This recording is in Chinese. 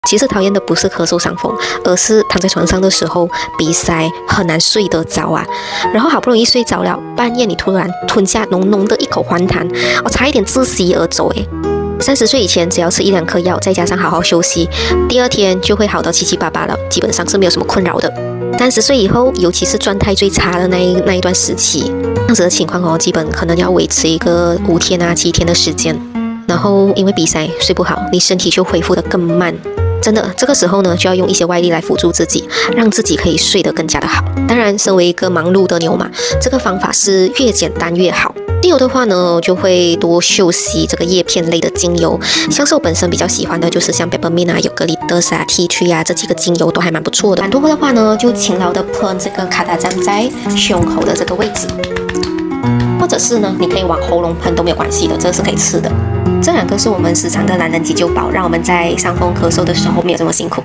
其实讨厌的不是咳嗽伤风，而是躺在床上的时候鼻塞很难睡得着啊。然后好不容易睡着了，半夜你突然吞下浓浓的一口黄痰，我差一点窒息而走诶。30岁以前，只要吃1-2颗药，再加上好好休息，第2天就会好到七七八八了，基本上是没有什么困扰的。30岁以后，尤其是状态最差的那一段时期，这样子的情况哦，基本可能要维持一个5天啊7天的时间。然后因为鼻塞睡不好，你身体就恢复得更慢。真的，这个时候呢，就要用一些外力来辅助自己，让自己可以睡得更加的好。当然，身为一个忙碌的牛马，这个方法是越简单越好。精油的话呢，就会多嗅吸这个叶片类的精油，像是我本身比较喜欢的就是像 peppermint 啊、eucalyptus 啊、tea tree 啊这几个精油都还蛮不错的。懒惰的话呢，就勤劳的喷这个卡达詹在胸口的这个位置，或者是呢，你可以往喉咙喷都没有关系的，这是可以吃的。这2个是我们时常的懒人急救包，让我们在伤风咳嗽的时候没有这么辛苦。